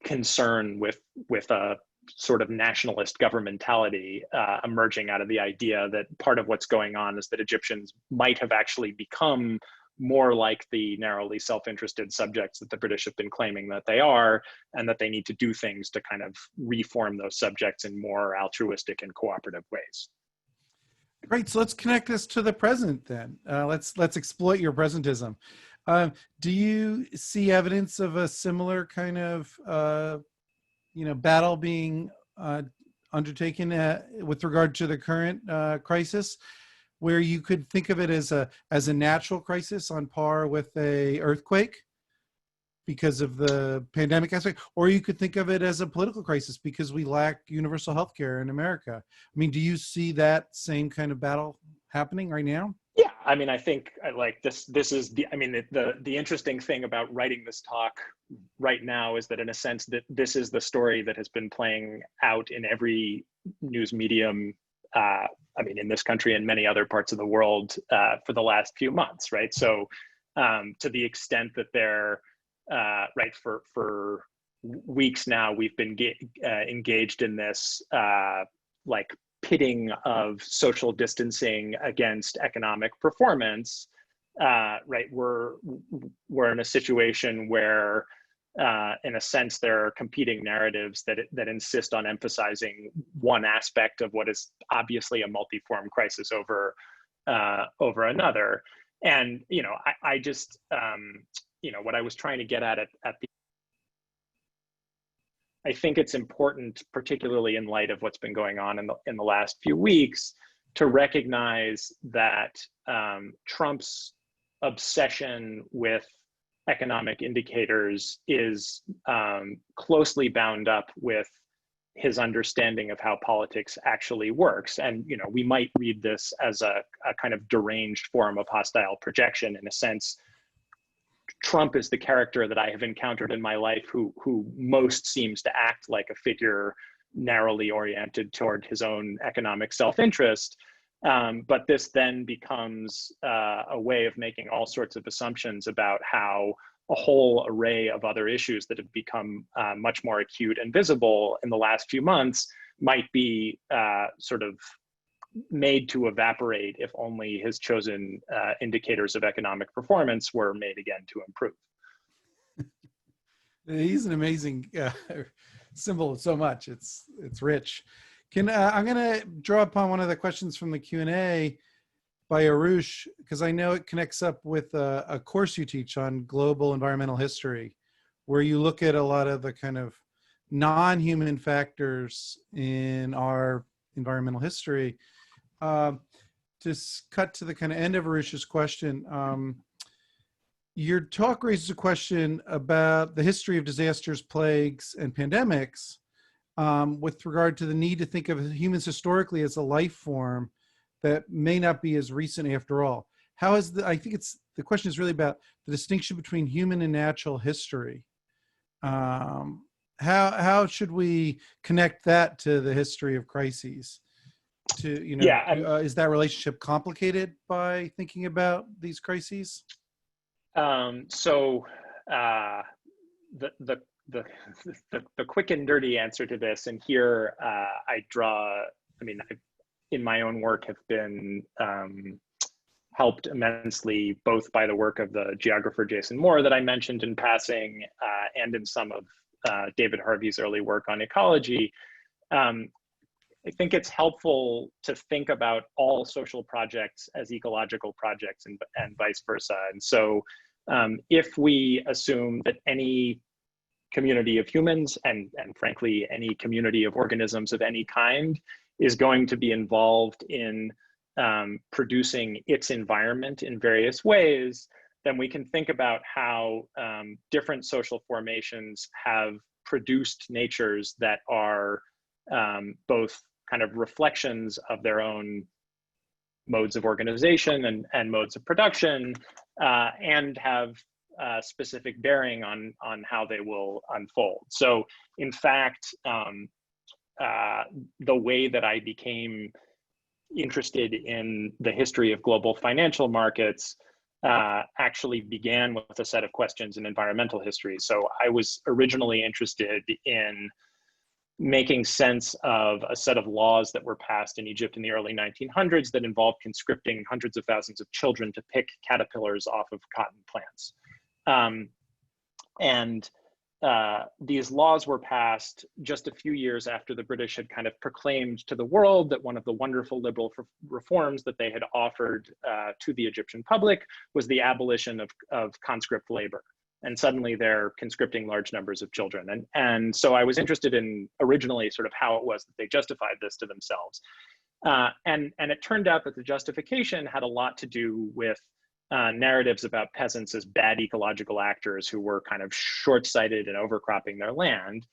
concern with a sort of nationalist governmentality emerging out of the idea that part of what's going on is that Egyptians might have actually become more like the narrowly self-interested subjects that the British have been claiming that they are, and that they need to do things to kind of reform those subjects in more altruistic and cooperative ways. Great. So let's connect this to the present then. Let's exploit your presentism. Do you see evidence of a similar kind of battle being undertaken with regard to the current crisis, where you could think of it as a natural crisis on par with a earthquake because of the pandemic aspect, or you could think of it as a political crisis because we lack universal health care in America? I mean, do you see that same kind of battle happening right now? Yeah, I mean, I think like this is the interesting thing about writing this talk right now is that in a sense that this is the story that has been playing out in every news medium, in this country and many other parts of the world for the last few months, right? So to the extent that they're, for weeks now, we've been engaged in this like pitting of social distancing against economic performance, right? We're in a situation where, in a sense, there are competing narratives that insist on emphasizing one aspect of what is obviously a multiform crisis over another. And I just what I was trying to get at the. I think it's important, particularly in light of what's been going on in the last few weeks, to recognize that Trump's obsession with economic indicators is closely bound up with his understanding of how politics actually works. And, you know, we might read this as a kind of deranged form of hostile projection. In a sense, Trump is the character that I have encountered in my life who most seems to act like a figure narrowly oriented toward his own economic self-interest. But this then becomes a way of making all sorts of assumptions about how a whole array of other issues that have become much more acute and visible in the last few months might be sort of made to evaporate if only his chosen indicators of economic performance were made again to improve. He's an amazing symbol of so much. It's rich. I'm going to draw upon one of the questions from the Q&A by Arush, because I know it connects up with a course you teach on global environmental history, where you look at a lot of the kind of non-human factors in our environmental history. To cut to the kind of end of Arush's question, your talk raises a question about the history of disasters, plagues, and pandemics with regard to the need to think of humans historically as a life form that may not be as recent after all. I think the question is really about the distinction between human and natural history. How should we connect that to the history of crises? Is that relationship complicated by thinking about these crises? The quick and dirty answer to this, and here in my own work have been helped immensely both by the work of the geographer Jason Moore that I mentioned in passing, and in some of David Harvey's early work on ecology. I think it's helpful to think about all social projects as ecological projects and vice versa. And so if we assume that any community of humans and frankly, any community of organisms of any kind is going to be involved in producing its environment in various ways, then we can think about how different social formations have produced natures that are both kind of reflections of their own modes of organization and modes of production, and have specific bearing on how they will unfold. So in fact, the way that I became interested in the history of global financial markets actually began with a set of questions in environmental history. So I was originally interested in making sense of a set of laws that were passed in Egypt in the early 1900s that involved conscripting hundreds of thousands of children to pick caterpillars off of cotton plants. These laws were passed just a few years after the British had kind of proclaimed to the world that one of the wonderful liberal reforms that they had offered to the Egyptian public was the abolition of conscript labor. And suddenly they're conscripting large numbers of children. And so I was interested in originally sort of how it was that they justified this to themselves. And it turned out that the justification had a lot to do with narratives about peasants as bad ecological actors who were kind of short-sighted and overcropping their land. And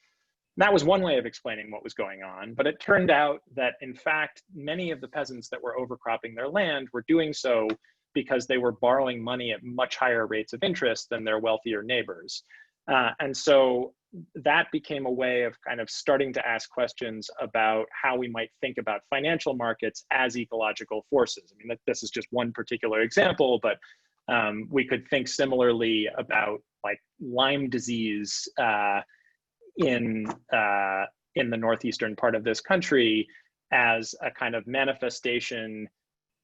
that was one way of explaining what was going on, but it turned out that in fact, many of the peasants that were overcropping their land were doing so because they were borrowing money at much higher rates of interest than their wealthier neighbors. And so that became a way of kind of starting to ask questions about how we might think about financial markets as ecological forces. I mean, this is just one particular example, but we could think similarly about like Lyme disease in the northeastern part of this country as a kind of manifestation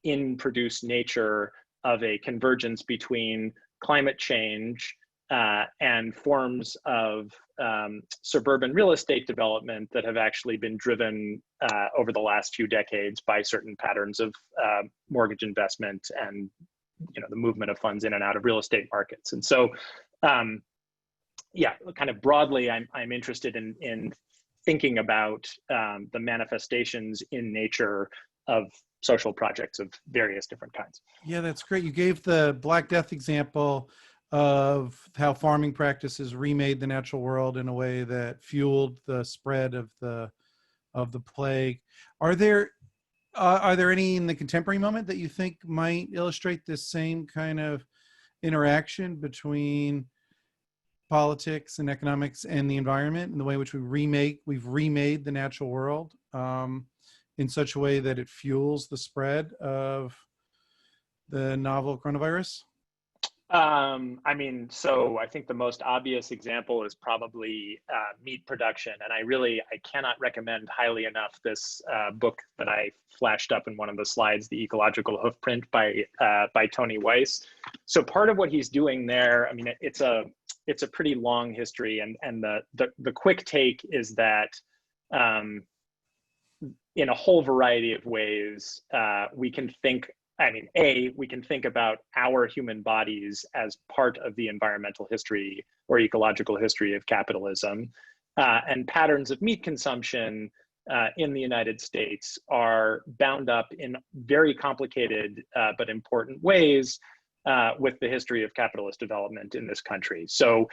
in produced nature of a convergence between climate change and forms of suburban real estate development that have actually been driven over the last few decades by certain patterns of mortgage investment and the movement of funds in and out of real estate markets. And so, yeah, kind of broadly, I'm interested in thinking about the manifestations in nature of social projects of various different kinds. Yeah, that's great. You gave the Black Death example of how farming practices remade the natural world in a way that fueled the spread of the plague. Are there any in the contemporary moment that you think might illustrate this same kind of interaction between politics and economics and the environment, and the way in which we've remade the natural world in such a way that it fuels the spread of the novel coronavirus? I mean, so I think the most obvious example is probably meat production. And I cannot recommend highly enough this book that I flashed up in one of the slides, The Ecological Hoofprint by Tony Weiss. So part of what he's doing there, I mean, it's a pretty long history. And the quick take is that in a whole variety of ways, we can think we can think about our human bodies as part of the environmental history or ecological history of capitalism. And patterns of meat consumption in the United States are bound up in very complicated but important ways with the history of capitalist development in this country. So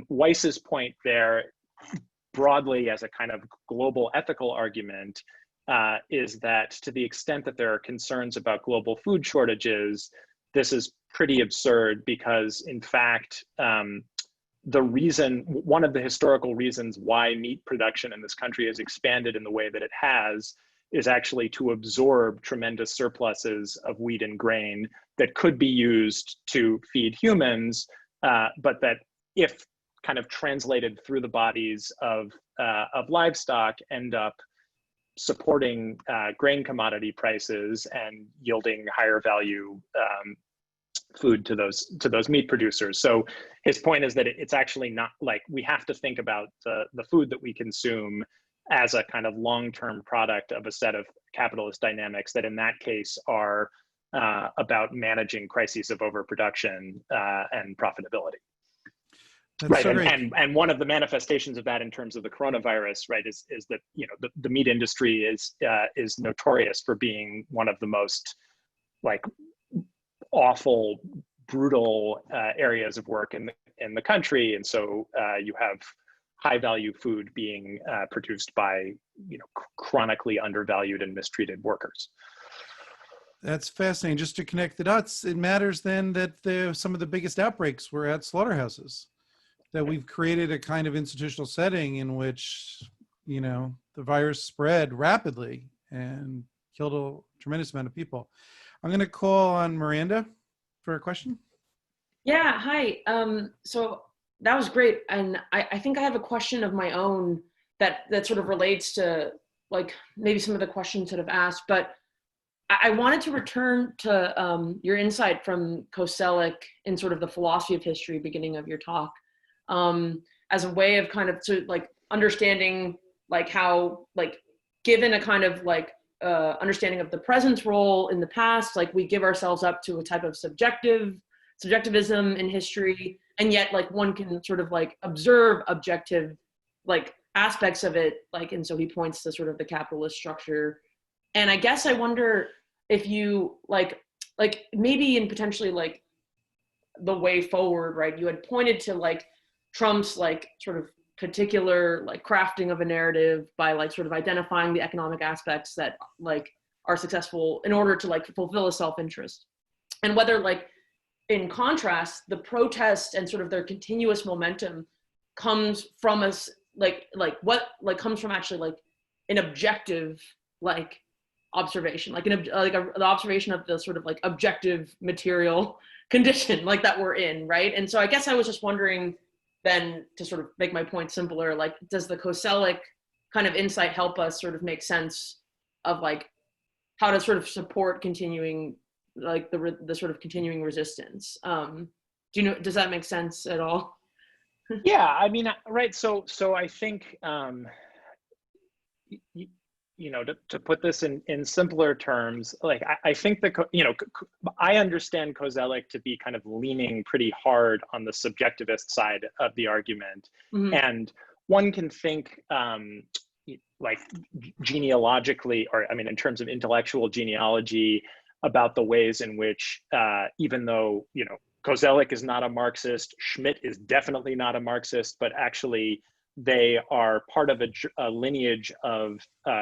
Weiss's point there, broadly as a kind of global ethical argument, is that to the extent that there are concerns about global food shortages, this is pretty absurd because, in fact, one of the historical reasons why meat production in this country has expanded in the way that it has is actually to absorb tremendous surpluses of wheat and grain that could be used to feed humans, but that if kind of translated through the bodies of livestock end up supporting grain commodity prices and yielding higher value food to those meat producers. So his point is that it's actually not like we have to think about the food that we consume as a kind of long-term product of a set of capitalist dynamics that in that case are about managing crises of overproduction and profitability. That's right, so great. And one of the manifestations of that in terms of the coronavirus, right, is that the meat industry is notorious for being one of the most like awful, brutal areas of work in the country, and so you have high value food being produced by chronically undervalued and mistreated workers. That's fascinating. Just to connect the dots, it matters then that some of the biggest outbreaks were at slaughterhouses. That we've created a kind of institutional setting in which, the virus spread rapidly and killed a tremendous amount of people. I'm going to call on Miranda for a question. Yeah, hi. So that was great. And I think I have a question of my own that sort of relates to like maybe some of the questions that I've asked, but I wanted to return to your insight from Koselleck in sort of the philosophy of history beginning of your talk. As a way of kind of like understanding like how like given a kind of like understanding of the present's role in the past, like we give ourselves up to a type of subjectivism in history, and yet like one can sort of like observe objective like aspects of it, like, and so he points to sort of the capitalist structure. And I guess I wonder if you like maybe in potentially like the way forward, right, you had pointed to like Trump's like sort of particular like crafting of a narrative by like sort of identifying the economic aspects that like are successful in order to like fulfill a self-interest, and whether like in contrast the protest and sort of their continuous momentum comes from us like what like comes from actually like an objective like observation, like the observation of the sort of like objective material condition like that we're in, right? And so I guess I was just wondering then, to sort of make my point simpler, like does the Koselleck kind of insight help us sort of make sense of like how to sort of support continuing like the sort of continuing resistance? Does that make sense at all? Yeah, I mean, right. So I think to put this in simpler terms, like I think I understand Koselleck to be kind of leaning pretty hard on the subjectivist side of the argument. Mm-hmm. And one can think like genealogically, or I mean, in terms of intellectual genealogy, about the ways in which, even though, Kozelik is not a Marxist, Schmidt is definitely not a Marxist, but actually they are part of a lineage of,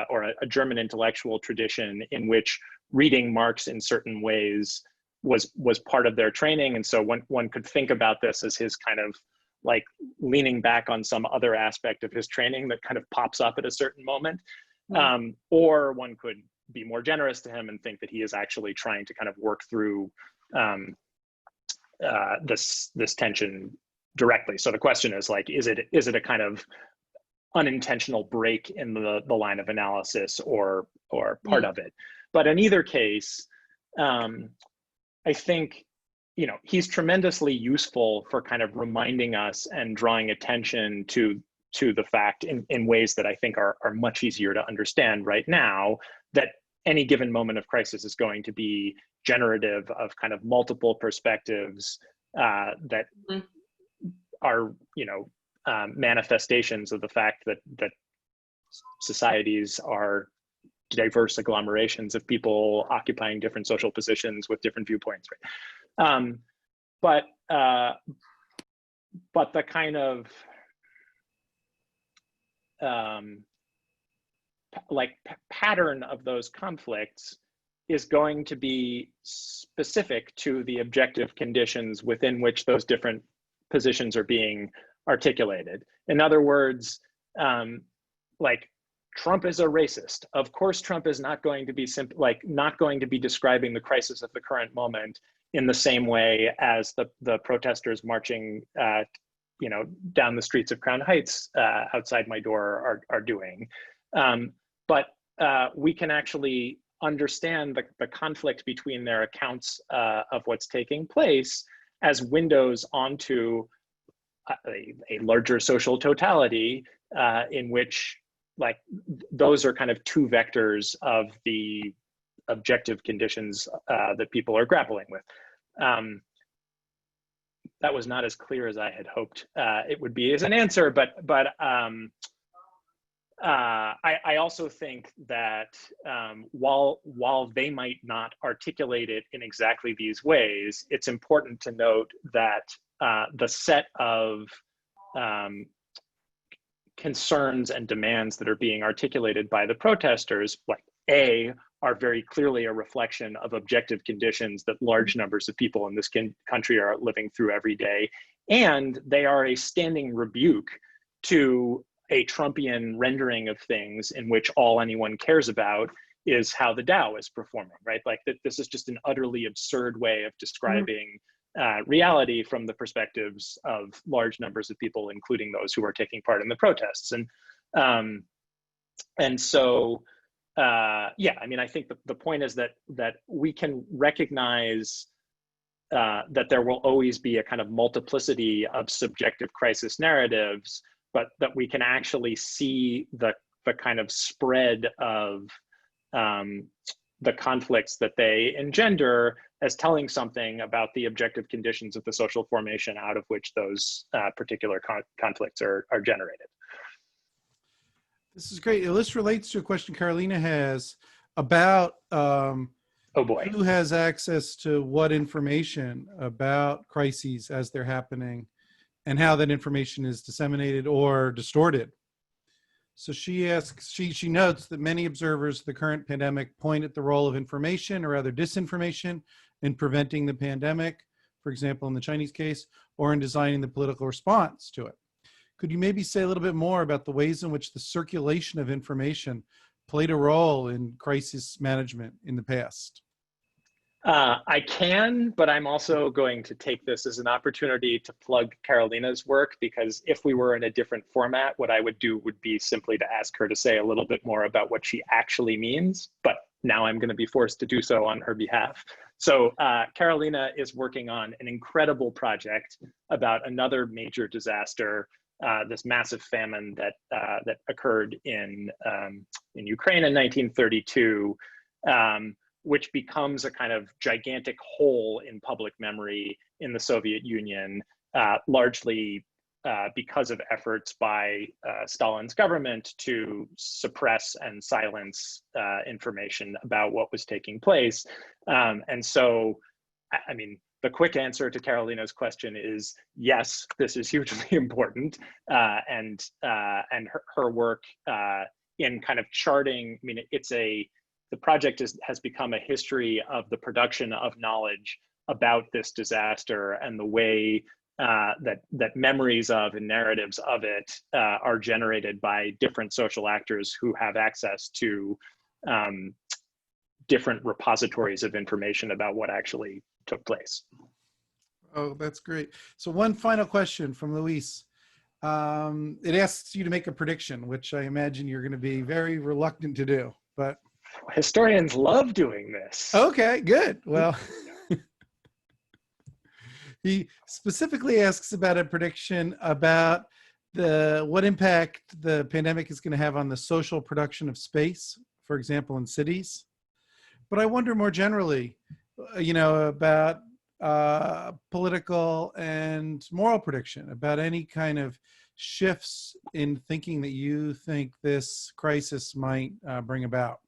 or a German intellectual tradition in which reading Marx in certain ways was part of their training. And so one could think about this as his kind of like leaning back on some other aspect of his training that kind of pops up at a certain moment. Or one could be more generous to him and think that he is actually trying to kind of work through this tension directly. So the question is like, is it a kind of unintentional break in the line of analysis or part of it? But in either case, I think, you know, he's tremendously useful for kind of reminding us and drawing attention to the fact in ways that I think are much easier to understand right now, that any given moment of crisis is going to be generative of kind of multiple perspectives that are, you know, manifestations of the fact that societies are diverse agglomerations of people occupying different social positions with different viewpoints, right? But the kind of pattern of those conflicts is going to be specific to the objective conditions within which those different positions are being articulated. In other words, like, Trump is a racist. Of course, Trump is not going to be not going to be describing the crisis of the current moment in the same way as the protesters marching, you know, down the streets of Crown Heights outside my door are doing. But we can actually understand the conflict between their accounts of what's taking place as windows onto a larger social totality in which, like, those are kind of two vectors of the objective conditions that people are grappling with. That was not as clear as I had hoped it would be as an answer, but I also think that while they might not articulate it in exactly these ways, it's important to note that the set of concerns and demands that are being articulated by the protesters, like, are very clearly a reflection of objective conditions that large numbers of people in this country are living through every day. And they are a standing rebuke to a Trumpian rendering of things in which all anyone cares about is how the Dow is performing, right? Like, this is just an utterly absurd way of describing reality from the perspectives of large numbers of people, including those who are taking part in the protests. And so, yeah, I mean, I think the point is that we can recognize that there will always be a kind of multiplicity of subjective crisis narratives, but that we can actually see the kind of spread of the conflicts that they engender as telling something about the objective conditions of the social formation out of which those particular conflicts are generated. This is great. This relates to a question Carolina has about oh boy, who has access to what information about crises as they're happening and how that information is disseminated or distorted. So she asks, she notes that many observers of the current pandemic point at the role of information, or rather disinformation, in preventing the pandemic, for example, in the Chinese case, or in designing the political response to it. Could you maybe say a little bit more about the ways in which the circulation of information played a role in crisis management in the past? I can, but I'm also going to take this as an opportunity to plug Carolina's work, because if we were in a different format, what I would do would be simply to ask her to say a little bit more about what she actually means, but now I'm going to be forced to do so on her behalf. So Carolina is working on an incredible project about another major disaster, this massive famine that occurred in Ukraine in 1932, which becomes a kind of gigantic hole in public memory in the Soviet Union, largely because of efforts by Stalin's government to suppress and silence information about what was taking place. And so, I mean, the quick answer to Carolina's question is yes, this is hugely important, and her work in kind of charting. I mean, the project has become a history of the production of knowledge about this disaster and the way that memories of and narratives of it are generated by different social actors who have access to different repositories of information about what actually took place. Oh, that's great. So one final question from Luis. It asks you to make a prediction, which I imagine you're going to be very reluctant to do, but. Historians love doing this. Okay, good. Well, he specifically asks about a prediction about what impact the pandemic is going to have on the social production of space, for example, in cities. But I wonder more generally, about political and moral prediction, about any kind of shifts in thinking that you think this crisis might bring about.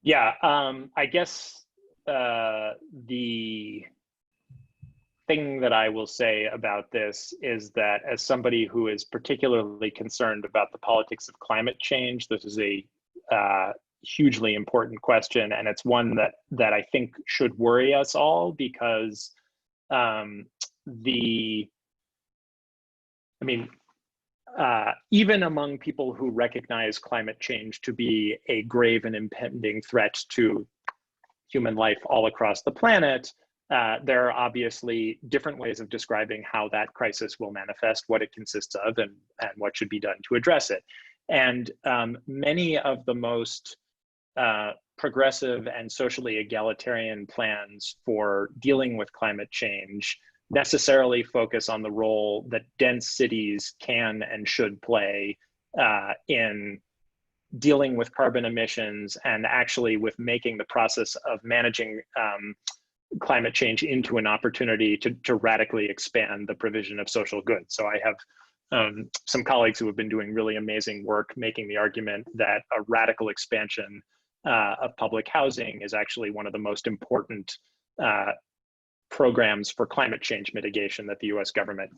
Yeah, I guess the thing that I will say about this is that as somebody who is particularly concerned about the politics of climate change, this is a hugely important question, and it's one that I think should worry us all, because even among people who recognize climate change to be a grave and impending threat to human life all across the planet, there are obviously different ways of describing how that crisis will manifest, what it consists of, and what should be done to address it. And many of the most progressive and socially egalitarian plans for dealing with climate change necessarily focus on the role that dense cities can and should play in dealing with carbon emissions, and actually with making the process of managing climate change into an opportunity to radically expand the provision of social goods. So I have some colleagues who have been doing really amazing work making the argument that a radical expansion of public housing is actually one of the most important programs for climate change mitigation that the US government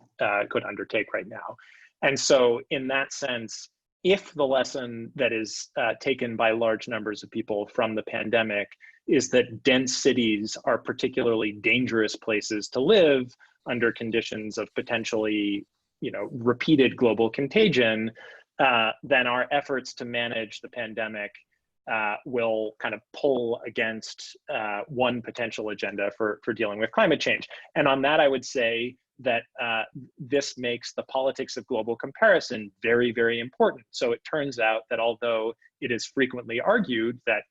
could undertake right now. And so in that sense, if the lesson that is taken by large numbers of people from the pandemic is that dense cities are particularly dangerous places to live under conditions of potentially, repeated global contagion, then our efforts to manage the pandemic will kind of pull against one potential agenda for dealing with climate change. And on that, I would say that this makes the politics of global comparison very, very important. So it turns out that although it is frequently argued that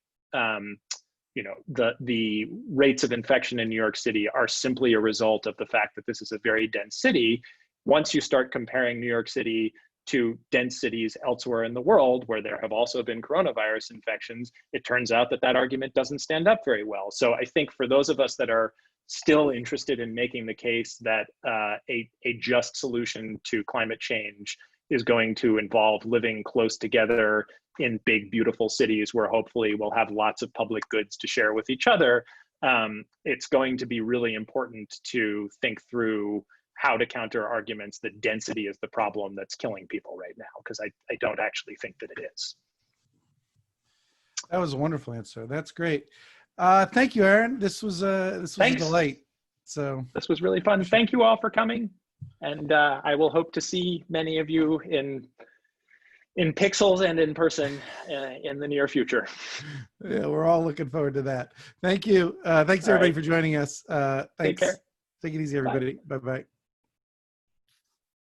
the rates of infection in New York City are simply a result of the fact that this is a very dense city, once you start comparing New York City to dense cities elsewhere in the world where there have also been coronavirus infections, it turns out that argument doesn't stand up very well. So I think for those of us that are still interested in making the case that a just solution to climate change is going to involve living close together in big, beautiful cities where hopefully we'll have lots of public goods to share with each other, it's going to be really important to think through how to counter arguments that density is the problem that's killing people right now, because I don't actually think that it is. That was a wonderful answer. That's great. Thank you, Aaron. This was a delight. So this was really fun. Thank you all for coming, and I will hope to see many of you in pixels and in person in the near future. Yeah, we're all looking forward to that. Thank you. Thanks everybody for joining us. Thanks. Take care. Take it easy, everybody. Bye-bye.